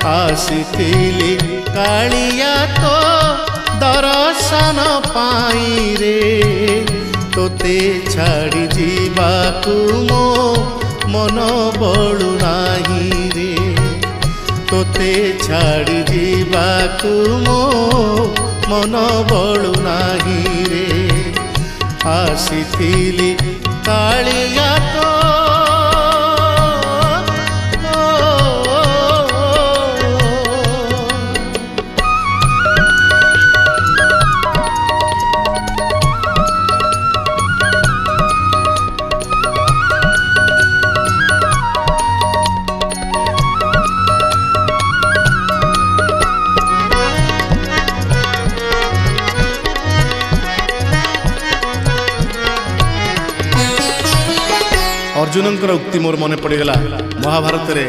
आसीथिली कालिया तो दर्शन पाई रे तोते छाड़ी जीवाकू मो मन बळु नाही रे तोते छाड़ी जीवाकू मो मन बळु नाही रे आसीथिली कालिया तो अर्जुन उक्ति मोर मन पड़गला महाभारत रे